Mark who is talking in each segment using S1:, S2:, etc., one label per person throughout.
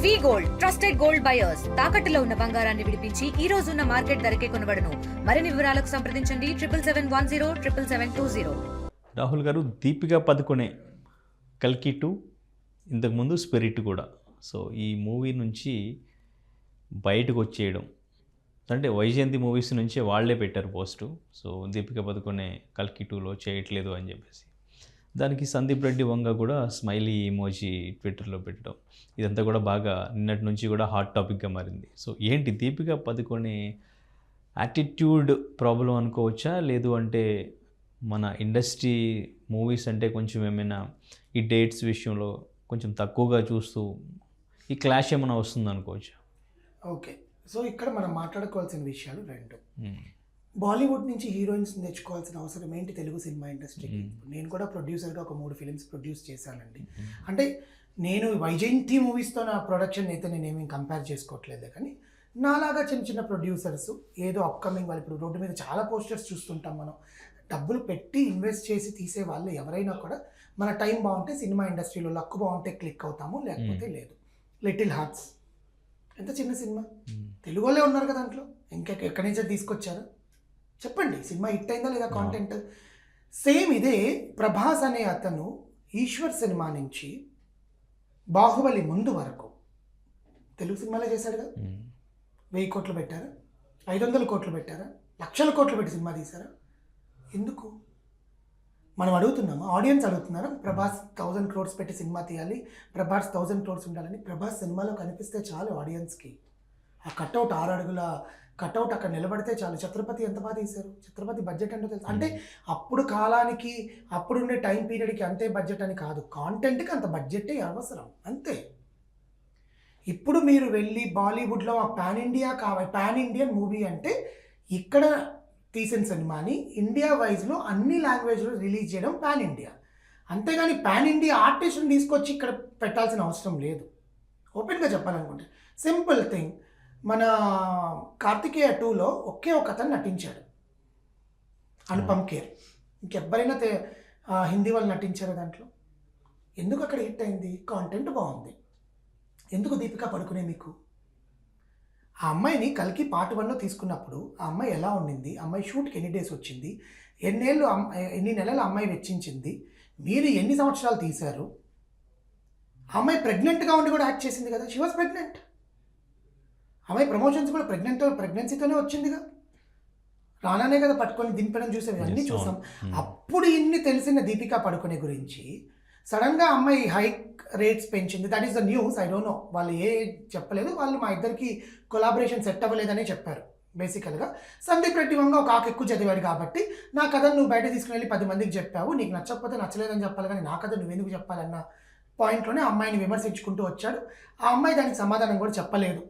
S1: వి gold trusted gold buyers తాకట్టులో ఉన్న బంగారాన్ని విడిపించి ఈ రోజు ఉన్న మార్కెట్ ధరకే కొనబడును. మరిన్ని వివరాలకు సంప్రదించండి 77107720.
S2: రాహుల్ గారు, దీపికా పదుకొనే కల్కి 2, ఇంతకుముందు స్పిరిట్ కూడా, సో ఈ మూవీ నుంచి బయటకు వచ్చేయడం అంటే వైజయంతి మూవీస్ నుంచే వాళ్ళే పెట్టారు పోస్టు. సో దీపికా పదుకొనే కల్కి 2లో చేయట్లేదు అని చెప్పేసి, దానికి సందీప్ రెడ్డి వంగ కూడా స్మైలీ ఇమోజీ ట్విట్టర్లో పెట్టడం, ఇదంతా కూడా బాగా నిన్నటి నుంచి కూడా హాట్ టాపిక్గా మారింది. సో ఏంటి దీపికా పదుకొనే యాటిట్యూడ్ ప్రాబ్లం అనుకోవచ్చా, లేదు అంటే మన ఇండస్ట్రీ మూవీస్ అంటే కొంచెం ఏమైనా ఈ డేట్స్ విషయంలో కొంచెం తక్కువగా చూస్తూ ఈ క్లాష్ ఏమైనా వస్తుంది అనుకోవచ్చా?
S3: ఓకే, సో ఇక్కడ మనం మాట్లాడుకోవాల్సిన విషయాలు రెండు. బాలీవుడ్ నుంచి హీరోయిన్స్ తెచ్చుకోవాల్సిన అవసరం ఏంటి తెలుగు సినిమా ఇండస్ట్రీకి? నేను కూడా ప్రొడ్యూసర్గా ఒక 3 ఫిలిమ్స్ ప్రొడ్యూస్ చేశానండి. అంటే నేను వైజయంతి మూవీస్తో నా ప్రొడక్షన్ అయితే నేనేమీ కంపేర్ చేసుకోవట్లేదు, కానీ నాలాగా చిన్న చిన్న ప్రొడ్యూసర్స్ ఏదో అప్కమింగ్ వాళ్ళు, ఇప్పుడు రోడ్డు మీద చాలా పోస్టర్స్ చూస్తుంటాం మనం, డబ్బులు పెట్టి ఇన్వెస్ట్ చేసి తీసే వాళ్ళు ఎవరైనా కూడా మన టైం బాగుంటే సినిమా ఇండస్ట్రీలో లక్ బాగుంటే క్లిక్ అవుతాము, లేకపోతే లేదు. లిటిల్ హార్ట్స్ ఎంత చిన్న సినిమా, తెలుగు వాళ్ళే ఉన్నారు కదా దాంట్లో, ఎక్కడి నుంచో తీసుకొచ్చారు చెప్పండి, సినిమా హిట్ అయిందా లేదా కాంటెంట్? సేమ్ ఇదే ప్రభాస్ అనే అతను ఈశ్వర్ సినిమా నుంచి బాహుబలి ముందు వరకు తెలుగు సినిమాలే చేశాడు కదా. 1000 కోట్లు పెట్టారా, 500 కోట్లు పెట్టారా, లక్షల కోట్లు పెట్టి సినిమా తీశారా? ఎందుకు మనం అడుగుతున్నామా? ఆడియన్స్ అడుగుతున్నారా? ప్రభాస్ 1000 crores పెట్టి సినిమా తీయాలి, ప్రభాస్ 1000 crores ఉండాలని. ప్రభాస్ సినిమాలో కనిపిస్తే చాలు ఆడియన్స్కి, ఆ కట్అవుట్ 6 అడుగుల కట్అవుట్ అక్కడ నిలబడితే చాలు. ఛత్రపతి ఎంత బాగా తీశారు, ఛత్రపతి బడ్జెట్ అంటే తెలుసు. అంటే అప్పుడు కాలానికి అప్పుడుండే టైం పీరియడ్కి అంతే బడ్జెట్ అని కాదు, కాంటెంట్కి అంత బడ్జెటే అవసరం అంతే. ఇప్పుడు మీరు వెళ్ళి బాలీవుడ్లో పాన్ ఇండియన్ మూవీ అంటే ఇక్కడ తీసిన సినిమాని ఇండియా వైజ్లో అన్ని లాంగ్వేజ్లో రిలీజ్ చేయడం పాన్ ఇండియా. అంతేగాని పాన్ ఇండియా ఆర్టిస్ట్ని తీసుకొచ్చి ఇక్కడ పెట్టాల్సిన అవసరం లేదు. ఓపెన్గా చెప్పాలనుకుంటే సింపుల్ థింగ్, మన కార్తికేయ 2లో ఒకే ఒక అతను నటించాడు, అనుపమ్ ఖేర్. ఇంకెవ్వరైనా హిందీ వాళ్ళు నటించారు దాంట్లో. ఎందుకు అక్కడ హిట్ అయింది? కాంటెంట్ బాగుంది. ఎందుకు దీపికా పడుకునే మీకు? ఆ అమ్మాయిని కల్కి పార్ట్ 1లో తీసుకున్నప్పుడు ఆ అమ్మాయి ఎలా ఉండింది, ఆ అమ్మాయి షూట్కి ఎన్ని డేస్ వచ్చింది, ఎన్ని నెలలు అమ్మాయి వెచ్చించింది, మీరు ఎన్ని సంవత్సరాలు తీశారు? ఆ అమ్మాయి ప్రెగ్నెంట్గా ఉండి కూడా యాక్ట్ చేసింది కదా, షీ వాజ్ ప్రెగ్నెంట్. అమ్మాయి ప్రమోషన్స్ కూడా ప్రెగ్నెన్సీతోనే వచ్చిందిగా, రానానే కదా పట్టుకొని దింపడం చూసాం, ఇవన్నీ చూసాం. అప్పుడు ఇన్ని తెలిసిన దీపికా పడుకునే గురించి సడన్గా అమ్మాయి హైక్ రేట్స్ పెంచింది. That is the news. I don't know, వాళ్ళు చెప్పలేదు, వాళ్ళు మా ఇద్దరికి కొలాబరేషన్ సెట్ అవ్వలేదనే చెప్పారు. బేసికల్గా సందీప్ రెడ్డి వంగ ఒక ఆకు ఎక్కువ చదివాడు కాబట్టి నా కథను నువ్వు బయట తీసుకుని వెళ్ళి 10 మందికి చెప్పావు, నీకు నచ్చకపోతే నచ్చలేదని చెప్పాలి, కానీ నా కథ నువ్వెందుకు చెప్పాలన్న పాయింట్లోనే అమ్మాయిని విమర్శించుకుంటూ వచ్చాడు. ఆ అమ్మాయి దానికి సమాధానం కూడా చెప్పలేదు.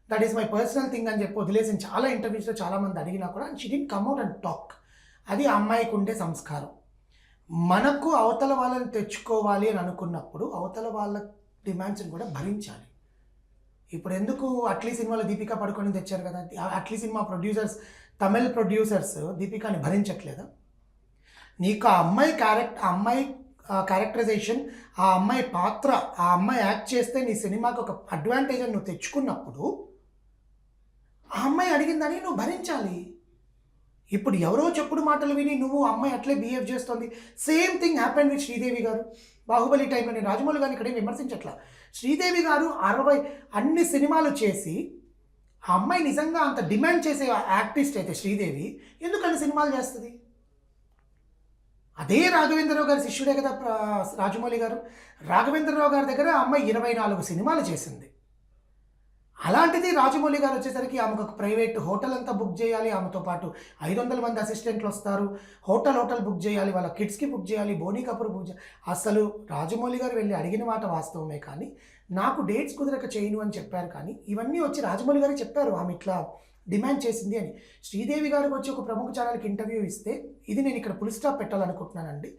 S3: That is my personal thing అని చెప్పి వదిలేసిన చాలా ఇంటర్వ్యూస్లో చాలామంది అడిగినా కూడా she didn't come out and talk. అది ఆ అమ్మాయికి ఉండే సంస్కారం. మనకు అవతల వాళ్ళని తెచ్చుకోవాలి అని అనుకున్నప్పుడు అవతల వాళ్ళ డిమాండ్స్ని కూడా భరించాలి. ఇప్పుడు ఎందుకు అట్లీ సినిమాలో దీపికా పడుకొని తెచ్చారు కదా, Atlee cinema producers, Tamil producers దీపికాని భరించట్లేదా? నీకు ఆ అమ్మాయి క్యారెక్టరైజేషన్, ఆ అమ్మాయి పాత్ర, ఆ అమ్మాయి యాక్ట్ చేస్తే నీ సినిమాకి ఒక అడ్వాంటేజ్ అని నువ్వు తెచ్చుకున్నప్పుడు ఆ అమ్మాయి అడిగిందని నువ్వు భరించాలి. ఇప్పుడు ఎవరో చెప్పుడు మాటలు విని నువ్వు అమ్మాయి అట్లే బిహేవ్ చేస్తుంది. Same thing happen with Sridevi గారు బాహుబలి టైంలో. నేను రాజమౌళి గారిని ఇక్కడే విమర్శించట్లా. శ్రీదేవి గారు 60 అన్ని సినిమాలు చేసి ఆ అమ్మాయి నిజంగా అంత డిమాండ్ చేసే యాక్టిస్ట్ అయితే శ్రీదేవి ఎందుకు అన్ని సినిమాలు చేస్తుంది? అదే రాఘవేంద్రరావు గారి శిష్యుడే కదా రాజమౌళి గారు. రాఘవేంద్రరావు గారి దగ్గర ఆ అమ్మాయి 24 సినిమాలు చేసింది. అలాంటిది రాజమౌళి గారు వచ్చేసరికి ఆమెకు ఒక ప్రైవేట్ హోటల్ అంతా బుక్ చేయాలి, ఆమెతో పాటు 500 మంది అసిస్టెంట్లు వస్తారు, హోటల్ బుక్ చేయాలి, వాళ్ళ కిడ్స్కి బుక్ చేయాలి, బోనీ కపూర్ బుక్ చేయాలి. అసలు రాజమౌళి గారు వెళ్ళి అడిగిన మాట వాస్తవమే, కానీ నాకు డేట్స్ కుదరక చేయను అని చెప్పారు. కానీ ఇవన్నీ వచ్చి రాజమౌళి గారు చెప్పారు ఆమె ఇట్లా డిమాండ్ చేసింది అని. శ్రీదేవి గారికి వచ్చి ఒక ప్రముఖ ఛానల్కి ఇంటర్వ్యూ ఇస్తే ఇది నేను ఇక్కడ ఫుల్ స్టాప్ పెట్టాలనుకుంటున్నానండి,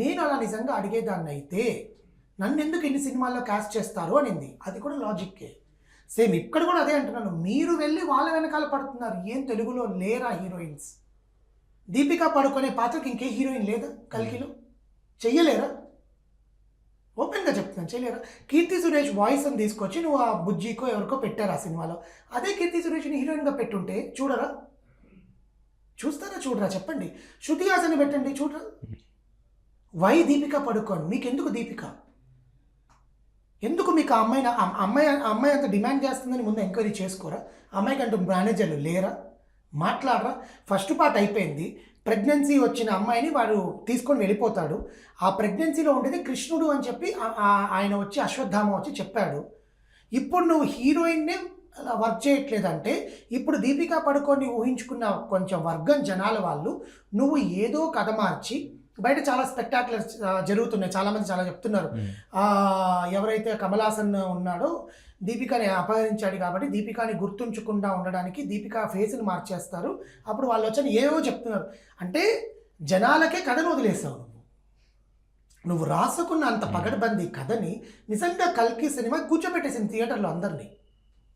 S3: నేను అలా నిజంగా అడిగేదాన్ని అయితే నన్ను ఎందుకు ఇన్ని సినిమాల్లో క్యాస్ట్ చేస్తారు అనింది. అది కూడా లాజిక్కే. సేమ్ ఇక్కడ కూడా అదే అంటున్నాను, మీరు వెళ్ళి వాళ్ళ వెనకాల పడుతున్నారు. ఏం తెలుగులో లేరా హీరోయిన్స్? దీపికా పడుకునే పాత్రకి ఇంకే హీరోయిన్ లేదా కల్కిలో? చెయ్యలేరా? ఓపెన్గా చెప్తున్నాను, చేయలేరా? కీర్తి సురేష్ వాయిస్ అని తీసుకొచ్చి నువ్వు ఆ బుజ్జికో ఎవరికో పెట్టారు ఆ సినిమాలో. అదే కీర్తి సురేష్ని హీరోయిన్గా పెట్టుంటే చూడరా? చూస్తారా చూడరా చెప్పండి. శృతి హాసన్ పెట్టండి చూడరా? వై దీపికా పడుకోన్? మీకు ఎందుకు దీపిక? ఎందుకు మీకు ఆ అమ్మాయి అంత డిమాండ్ చేస్తుందని ముందు ఎంక్వైరీ చేసుకోరా? అమ్మాయికి అంటూ మేనేజర్లు లేరా? మాట్లాడరా? ఫస్ట్ పార్ట్ అయిపోయింది, ప్రెగ్నెన్సీ వచ్చిన అమ్మాయిని వాడు తీసుకొని వెళ్ళిపోతాడు. ఆ ప్రెగ్నెన్సీలో ఉండేది కృష్ణుడు అని చెప్పి ఆయన వచ్చి అశ్వత్థామ వచ్చి చెప్పాడు. ఇప్పుడు నువ్వు హీరోయిన్నే వర్క్ చేయట్లేదంటే ఇప్పుడు దీపికా పడుకొని ఊహించుకున్న కొంచెం వర్గం జనాల వాళ్ళు నువ్వు ఏదో కథ మార్చి, బయట చాలా స్పెక్టాక్యులర్ జరుగుతున్నాయి, చాలామంది చాలా చెప్తున్నారు. ఎవరైతే కమల్ హాసన్ ఉన్నాడో దీపికాని అపహరించాడు కాబట్టి దీపికాని గుర్తుంచకుండా ఉండడానికి దీపికా ఫేస్ని మార్చేస్తారు, అప్పుడు వాళ్ళు వచ్చి ఏవో చెప్తున్నారు. అంటే జనాలకే కథను వదిలేసావు నువ్వు రాసుకున్న అంత పగడ్బందీ కథని నిజంగా కల్కి సినిమా కూర్చోబెట్టేసింది థియేటర్లో అందరినీ.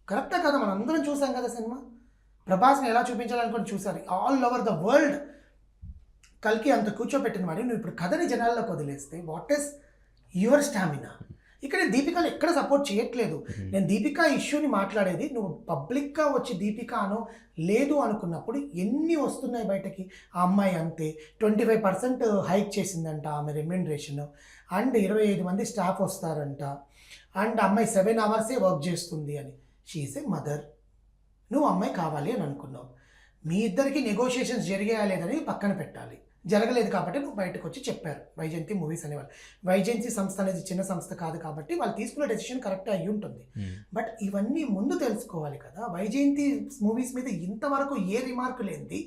S3: కరెక్టా కదా? మనం అందరం చూసాం కదా సినిమా. ప్రభాస్ని ఎలా చూపించాలనుకుని చూసారు. ఆల్ ఓవర్ ద వరల్డ్ కల్కి అంత కూర్చోబెట్టిన వాడి నువ్వు ఇప్పుడు కథని జనాల్లోకి వదిలేస్తే వాట్ ఈస్ యువర్ స్టామినా? ఇక్కడ దీపికను ఎక్కడ సపోర్ట్ చేయట్లేదు. నేను దీపికా ఇష్యూని మాట్లాడేది, నువ్వు పబ్లిక్గా వచ్చి దీపికాను లేదు అనుకున్నప్పుడు ఎన్ని వస్తున్నాయి బయటకి. ఆ అమ్మాయి అంతే 25% హైక్ చేసిందంట ఆమె రెమ్యూనరేషన్, అండ్ 25 మంది స్టాఫ్ వస్తారంట, అండ్ అమ్మాయి 7 hours వర్క్ చేస్తుంది అని. షీఈస్ ఏ మదర్. నువ్వు అమ్మాయి కావాలి అని అనుకున్నావు. మీ ఇద్దరికి నెగోషియేషన్స్ జరిగాయా లేదని పక్కన పెట్టాలి. జరగలేదు కాబట్టి నువ్వు బయటకు వచ్చి చెప్పారు. వైజయంతి మూవీస్ అనేవాళ్ళు, వైజయంతి సంస్థ అనేది చిన్న సంస్థ కాదు కాబట్టి వాళ్ళు తీసుకున్న డెసిషన్ కరెక్ట్ అయ్యి ఉంటుంది. బట్ ఇవన్నీ ముందు తెలుసుకోవాలి కదా. వైజయంతి మూవీస్ మీద ఇంతవరకు ఏ రిమార్క్ లేనిది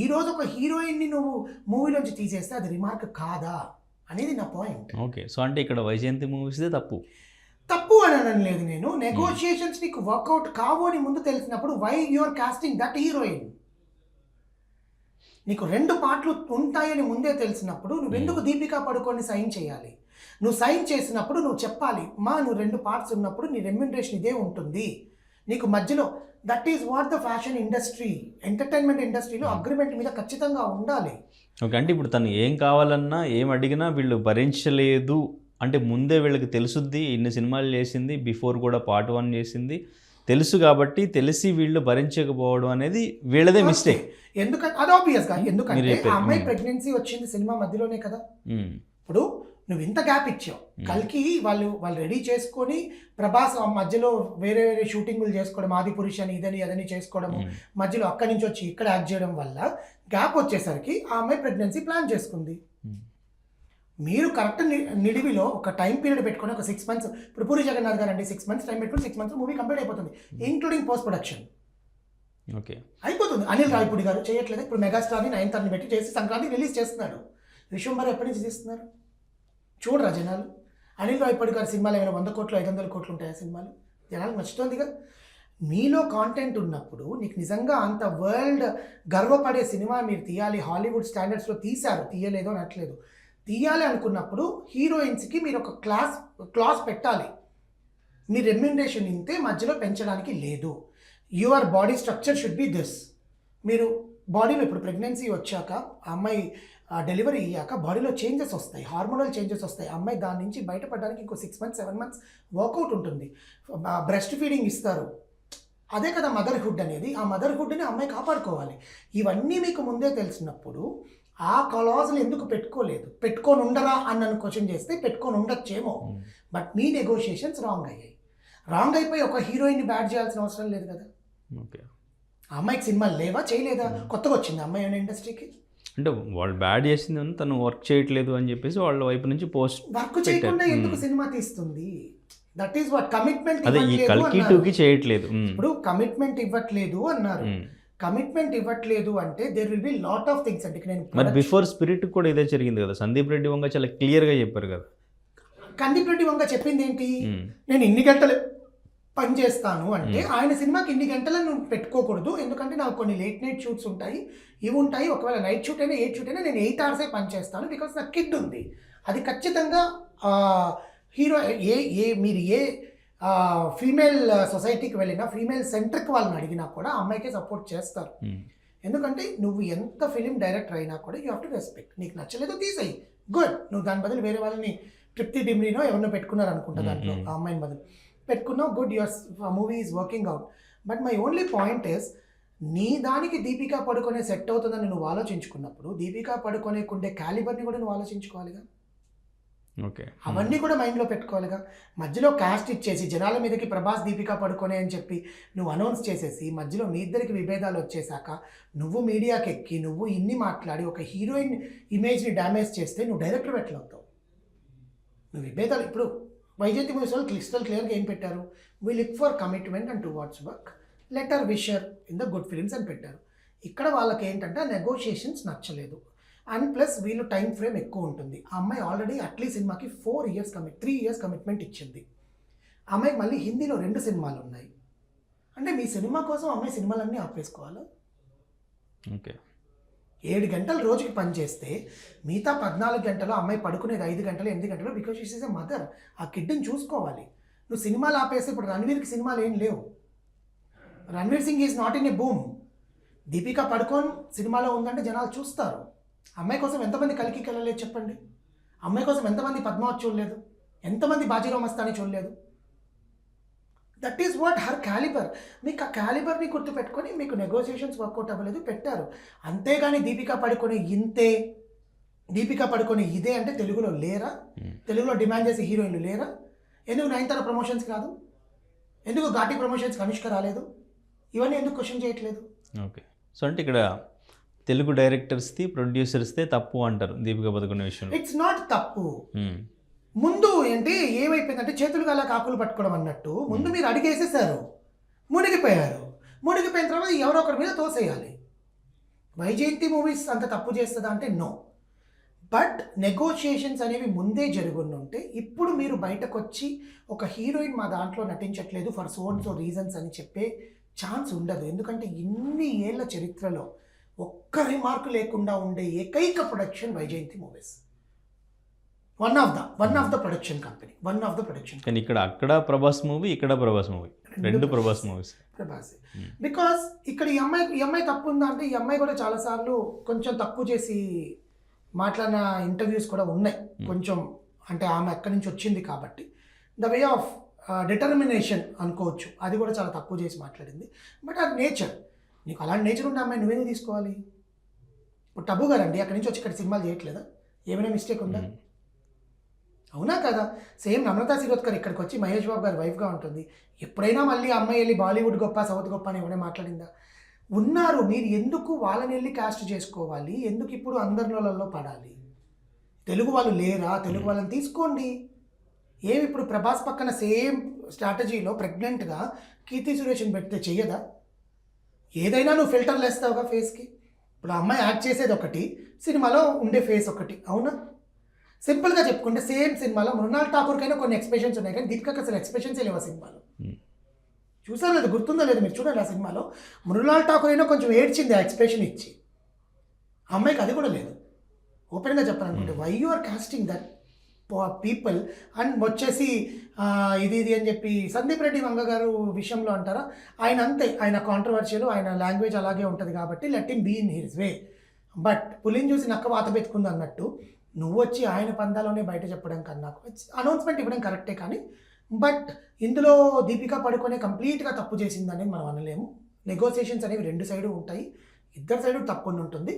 S3: ఈరోజు ఒక హీరోయిన్ని నువ్వు మూవీలోంచి తీసేస్తే అది రిమార్క్ కాదా అనేది నా పాయింట్.
S2: ఓకే, సో అంటే ఇక్కడ వైజయంతి మూవీస్దే తప్పు
S3: అని అనలేదు నేను. నెగోషియేషన్స్ నీకు వర్కౌట్ కావు అని ముందు తెలిసినప్పుడు why you are casting that heroine? నీకు 2 పార్ట్లు ఉంటాయని ముందే తెలిసినప్పుడు నువ్వెందుకు దీపికా పడుకొని సైన్ చేయాలి? నువ్వు సైన్ చేసినప్పుడు నువ్వు చెప్పాలి, నువ్వు 2 పార్ట్స్ ఉన్నప్పుడు నీ రెమ్యూనరేషన్ ఇదే ఉంటుంది. నీకు మధ్యలో that is what the fashion industry, entertainment ఇండస్ట్రీలో అగ్రిమెంట్ మీద ఖచ్చితంగా ఉండాలి.
S2: ఓకే, అంటే ఇప్పుడు తను ఏం కావాలన్నా ఏం అడిగినా వీళ్ళు భరించలేదు అంటే ముందే వీళ్ళకి తెలుసుద్ది. ఇన్ని సినిమాలు చేసింది, బిఫోర్ కూడా పార్ట్ 1 చేసింది, తెలుసు కాబట్టి తెలిసి వీళ్ళు భరించకపోవడం అనేది వీళ్ళదే మిస్టేక్.
S3: ఎందుకంటే అది ఆబ్వియస్గా, ఎందుకంటే ఆ అమ్మాయి ప్రెగ్నెన్సీ వచ్చింది సినిమా మధ్యలోనే కదా. ఇప్పుడు నువ్వు ఇంత గ్యాప్ ఇచ్చావు. కల్కి వాళ్ళు రెడీ చేసుకొని ప్రభాస్ మధ్యలో వేరే వేరే షూటింగ్లు చేసుకోవడం, ఆదిపురుష్ అని ఇదని అదని చేసుకోవడము, మధ్యలో అక్కడి నుంచి వచ్చి ఇక్కడ యాక్ట్ చేయడం వల్ల గ్యాప్ వచ్చేసరికి ఆ అమ్మాయి ప్రెగ్నెన్సీ ప్లాన్ చేసుకుంది. మీరు కరెక్ట్ నిడివిలో ఒక టైం పీరియడ్ పెట్టుకొని ఒక 6 months, ఇప్పుడు పూరి జగన్నాథ్ గారు అండి 6 months టైం పెట్టుకుని 6 months మూవీ కంప్లీట్ అయిపోతుంది, ఇంక్లూడింగ్ పోస్ట్ ప్రొడక్షన్.
S2: ఓకే,
S3: అయిపోతుంది. అనిల్ రావిపూడి గారు చేయట్లేదు. ఇప్పుడు మెగాస్టార్ని 9th పెట్టి చేసి సంక్రాంతి రిలీజ్ చేస్తున్నాడు. విశ్వంబర్ ఎప్పటి నుంచి తీస్తున్నారు చూడరా జనాలు? అనిల్ రావిపూడి గారి సినిమాలు ఏమైనా 100 కోట్లు 500 కోట్లు ఉంటాయా సినిమాలు? జనాలకు నచ్చుతుందిగా. మీలో కాంటెంట్ ఉన్నప్పుడు నీకు నిజంగా అంత వరల్డ్ గర్వపడే సినిమా మీరు తీయాలి, హాలీవుడ్ స్టాండర్డ్స్లో తీశారు, తీయలేదు అనట్లేదు, తీయాలి అనుకున్నప్పుడు హీరోయిన్స్కి మీరు ఒక క్లాస్ పెట్టాలి. మీ రెమ్యూనరేషన్ ఇంతే, మధ్యలో పెంచడానికి లేదు. Your body structure should be this. మీరు బాడీలో ఇప్పుడు ప్రెగ్నెన్సీ వచ్చాక అమ్మాయి డెలివరీ అయ్యాక బాడీలో చేంజెస్ వస్తాయి, హార్మోనల్ చేంజెస్ వస్తాయి. అమ్మాయి దాని నుంచి బయటపడడానికి ఇంకో 6 months 7 months వర్కౌట్ ఉంటుంది. బ్రెస్ట్ ఫీడింగ్ ఇస్తారు, అదే కదా మదర్హుడ్ అనేది. ఆ మదర్హుడ్ని అమ్మాయి కాపాడుకోవాలి. ఇవన్నీ మీకు ముందే తెలిసినప్పుడు ఆ క్లాజులు ఎందుకు పెట్టుకొని ఉండరా అని నన్ను క్వశ్చన్ చేస్తే పెట్టుకొని ఉండొచ్చేమో. బట్ మీ నెగోషియేషన్స్ రాంగ్ అయిపోయి ఒక హీరోయిన్ని బ్యాడ్ చేయాల్సిన అవసరం లేదు కదా.
S2: ఓకే,
S3: ఆ అమ్మాయికి సినిమాలు లేవా, చేయలేదా? కొత్తగా వచ్చింది అమ్మాయి అనే ఇండస్ట్రీకి.
S2: అంటే వాళ్ళు బ్యాడ్ చేసింది తను వర్క్ చేయట్లేదు అని చెప్పేసి వాళ్ళ వైపు నుంచి పోస్ట్
S3: వర్క్ చేయకుండా ఎందుకు సినిమా తీస్తుంది? That is what commitment.
S2: అదే ఈ కల్కి 2కి చేయట్లేదు.
S3: ఇప్పుడు కమిట్మెంట్ ఇవ్వట్లేదు అన్నారు. కమిట్మెంట్ ఇవ్వట్లేదు అంటే there will be lot of things. అంటే నేను
S2: మరి బిఫోర్ స్పిరిట్ కూడా ఇదే జరిగింది కదా. సందీప్ రెడ్డి వంగ చాలా క్లియర్గా చెప్పారు కదా.
S3: సందీప్ రెడ్డి వంగ చెప్పింది ఏంటి? నేను ఇన్ని గంటలు పని చేస్తాను అంటే ఆయన సినిమాకి ఇన్ని గంటలు నువ్వు పెట్టుకోకూడదు, ఎందుకంటే నాకు కొన్ని లేట్ నైట్ షూట్స్ ఉంటాయి, ఇవి ఉంటాయి. ఒకవేళ నైట్ షూట్ అయినా 8 షూట్ అయినా నేను 8 hours పని చేస్తాను, బికాస్ నాకు కిడ్ ఉంది. అది ఖచ్చితంగా హీరో మీరు ఏ ఫీమేల్ సొసైటీకి వెళ్ళినా ఫీమేల్ సెంట్రిక్ వాళ్ళని అడిగినా కూడా అమ్మాయికే సపోర్ట్ చేస్తారు. ఎందుకంటే నువ్వు ఎంత ఫిలిం డైరెక్టర్ అయినా కూడా యూ హ్యావ్ టు రెస్పెక్ట్. నీకు నచ్చలేదో తీసేయి, గుడ్. నువ్వు దాని బదులు వేరే వాళ్ళని తృప్తి డిమ్రీనో ఎవరినో పెట్టుకున్నారు అనుకుంటా దాంట్లో ఆ అమ్మాయిని బదులు పెట్టుకున్నావు, good, your movie is working out. But my only point is, నీ దానికి దీపికా పడుకొనే సెట్ అవుతుందని నువ్వు ఆలోచించుకున్నప్పుడు దీపికా పడుకొనేకుండే క్యాలిబర్ని కూడా నువ్వు ఆలోచించుకోవాలిగా.
S2: ఓకే,
S3: అవన్నీ కూడా మైండ్లో పెట్టుకోవాలిగా. మధ్యలో కాస్ట్ ఇచ్చేసి జనాల మీదకి ప్రభాస్ దీపికా పడుకొనే అని చెప్పి నువ్వు అనౌన్స్ చేసేసి మధ్యలో మీ ఇద్దరికి విభేదాలు వచ్చేసాక నువ్వు మీడియాకి ఎక్కి నువ్వు ఇన్ని మాట్లాడి ఒక హీరోయిన్ ఇమేజ్ని డ్యామేజ్ చేస్తే నువ్వు డైరెక్టర్ ఎట్లవుతావు? నువ్వు విభేదాలు ఇప్పుడు వైజయంతి మూవీస్ వాళ్ళు క్లియర్గా ఏం పెట్టారు, we look for commitment and towards work, letter wisher in the good films అని పెట్టారు. ఇక్కడ వాళ్ళకి ఏంటంటే నెగోషియేషన్స్ నచ్చలేదు. అండ్ ప్లస్ వీళ్ళు టైం ఫ్రేమ్ ఎక్కువ ఉంటుంది. ఆ అమ్మాయి ఆల్రెడీ అట్లీ సినిమాకి 3 ఇయర్స్ కమిట్మెంట్ ఇచ్చింది. ఆ అమ్మాయికి మళ్ళీ హిందీలో 2 సినిమాలు ఉన్నాయి. అంటే మీ సినిమా కోసం అమ్మాయి సినిమాలన్నీ ఆపేసుకోవాలా?
S2: ఓకే,
S3: 7 గంటలు రోజుకి పనిచేస్తే మిగతా 14 గంటలు అమ్మాయి పడుకునేది 5 గంటలు 8 గంటలు, because she's is a mother. ఆ కిడ్ని చూసుకోవాలి. నువ్వు సినిమాలు ఆపేస్తే ఇప్పుడు రణ్వీర్కి సినిమాలు ఏం లేవు. Ranveer Singh is not in a boom. Deepika Padukone సినిమాలో ఉందంటే జనాలు చూస్తారు. అమ్మాయి కోసం ఎంతమంది కలికి వెళ్ళలేదు చెప్పండి? అమ్మాయి కోసం ఎంతమంది పద్మావత్ చూడలేదు? ఎంతమంది బాజీరావ్ మస్తాని చూడలేదు? That is what her calibre. మీకు ఆ క్యాలిబర్ని గుర్తుపెట్టుకొని మీకు నెగోసియేషన్స్ వర్కౌట్ అవ్వలేదు, పెట్టారు. అంతేగాని దీపికా పడుకొని ఇంతే, దీపికా పడుకొని ఇదే అంటే తెలుగులో లేరా? తెలుగులో డిమాండ్ చేసే హీరోయిన్లు లేరా? ఎందుకు నయనతార ప్రమోషన్స్ కాదు? ఎందుకు ఘాటి ప్రమోషన్స్కి అనుష్క రాలేదు? ఇవన్నీ ఎందుకు క్వశ్చన్ చేయట్లేదు?
S2: ఓకే. సో అంటే ఇక్కడ తెలుగు డైరెక్టర్స్ది ప్రొడ్యూసర్స్దే తప్పు అంటారు దీపికా పదుకొనే విషయంలో.
S3: ఇట్స్ నాట్ తప్పు. ముందు ఏంటి ఏమైపోయిందంటే చేతులు గల కాకులు పట్టుకోవడం అన్నట్టు ముందు మీరు అడిగేసేసారు, మునిగిపోయారు. మునిగిపోయిన తర్వాత ఎవరో ఒకరి మీద తోసేయాలి. వైజయంతి మూవీస్ అంత తప్పు చేస్తుందా అంటే నో. బట్ నెగోషియేషన్స్ అనేవి ముందే జరుగుంటే ఇప్పుడు మీరు బయటకు వచ్చి ఒక హీరోయిన్ మా దాంట్లో నటించట్లేదు for so and so reasons అని చెప్పే ఛాన్స్ ఉండదు. ఎందుకంటే ఇన్ని ఏళ్ల చరిత్రలో ఒక్క రిమార్క్ లేకుండా ఉండే ఏకైక production Vyjayanthi movies. One of the production company,
S2: కానీ ఇక్కడ అక్కడ ప్రభాస్ మూవీ, ఇక్కడ Prabhas movie, 2 Prabhas movies.
S3: Prabhas because ఇక్కడ ఈ అమ్మాయి తప్పు ఉందా అంటే ఈ అమ్మాయి కూడా చాలాసార్లు కొంచెం తక్కువ చేసి మాట్లాడిన ఇంటర్వ్యూస్ కూడా ఉన్నాయి. కొంచెం అంటే ఆమె ఎక్కడి నుంచి వచ్చింది కాబట్టి ద వే ఆఫ్ డిటర్మినేషన్ అనుకోవచ్చు, అది కూడా చాలా తక్కువ చేసి మాట్లాడింది. బట్ అది నేచర్. నీకు అలాంటి నేచర్ ఉంటే అమ్మాయి నువ్వేందుకు తీసుకోవాలి? ఇప్పుడు టబు గారండి అక్కడి నుంచి వచ్చి ఇక్కడ సినిమాలు చేయట్లేదా? ఏమైనా మిస్టేక్ ఉందా? అవునా కదా? సేమ్ నమ్రతా శిరోద్కర్ ఇక్కడికి వచ్చి మహేష్ బాబు గారి వైఫ్గా ఉంటుంది. ఎప్పుడైనా మళ్ళీ అమ్మాయి వెళ్ళి బాలీవుడ్ గొప్ప సౌత్ గొప్ప అని ఏమైనా మాట్లాడిందా? ఉన్నారు. మీరు ఎందుకు వాళ్ళని వెళ్ళి క్యాస్ట్ చేసుకోవాలి? ఎందుకు ఇప్పుడు అందరిలో పడాలి? తెలుగు వాళ్ళు లేరా? తెలుగు వాళ్ళని తీసుకోండి. ఏమి ఇప్పుడు ప్రభాస్ పక్కన సేమ్ స్ట్రాటజీలో ప్రెగ్నెంట్గా కీర్తి సురేష్ని పెడితే చెయ్యదా? ఏదైనా నువ్వు ఫిల్టర్లు వేస్తావుగా ఫేస్కి. ఇప్పుడు ఆ అమ్మాయి యాక్ట్ చేసేది ఒకటి, సినిమాలో ఉండే ఫేస్ ఒకటి. అవునా? సింపుల్గా చెప్పుకుంటే సేమ్ సినిమాలో మృణాల్ ఠాకూర్కైనా కొన్ని ఎక్స్ప్రెషన్స్ ఉన్నాయి, కానీ దీపికాకి అసలు ఎక్స్ప్రెషన్స్ లేవు ఆ సినిమాలో. చూసారు లేదు? గుర్తుందో లేదు? మీరు చూడండి ఆ సినిమాలో మృణాల్ ఠాకూర్ అయినా కొంచెం ఏడ్చింది ఆ ఎక్స్ప్రెషన్ ఇచ్చి. అమ్మాయికి అది కూడా లేదు. ఓపెన్గా చెప్పాలనుకుంటే why you are casting that people and వచ్చేసి ఇది అని చెప్పి సందీప్ రెడ్డి వంగ గారు విషయంలో అంటారా? ఆయన అంతే, ఆయన కాంట్రవర్షియల్, ఆయన లాంగ్వేజ్ అలాగే ఉంటుంది కాబట్టి let him be in his way. But పులిని చూసి నక్క వాత పెట్టుకుంది అన్నట్టు నువ్వు వచ్చి ఆయన పందాలోనే బయట చెప్పడం కన్నా అనౌన్స్మెంట్ ఇవ్వడం కరెక్టే, కానీ బట్ ఇందులో దీపికా పడుకొనే కంప్లీట్గా తప్పు చేసిందని మనం అనలేము. నెగోసియేషన్స్ అనేవి 2 సైడు ఉంటాయి, ఇద్దరు సైడు తప్పకుండా ఉంటుంది.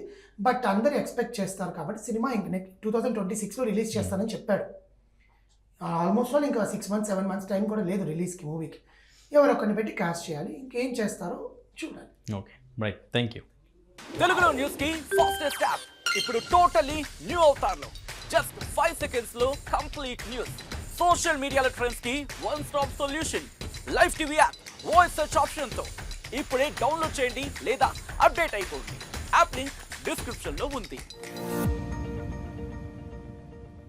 S3: బట్ అందరూ ఎక్స్పెక్ట్ చేస్తారు కాబట్టి సినిమా ఇంక 2026లో రిలీజ్ చేస్తానని చెప్పాడు. ఆల్మోస్ట్ ఆల్ ఇంకా 6 months 7 months టైం కూడా లేదు రిలీజ్కి, మూవీకి. ఎవరొక్కరిని పెట్టి కాస్ట్ చేయాలి, ఇంకేం చేస్తారో చూడాలి.
S2: Okay, right, thank you.
S4: తెలుగులో న్యూస్ కి ఫాస్టెస్ట్ యాప్ ఇప్పుడు టోటలీ న్యూ అవతార్లో జస్ట్ 5 seconds లో కంప్లీట్ న్యూస్. సోషల్ మీడియాలో ట్రెండ్స్ కి one stop solution. Live TV app voice search option తో ఇప్పుడే డౌన్లోడ్ చేయండి లేదా అప్డేట్ అయిపోండి. యాప్ లింక్ డిస్క్రిప్షన్ లో ఉంది.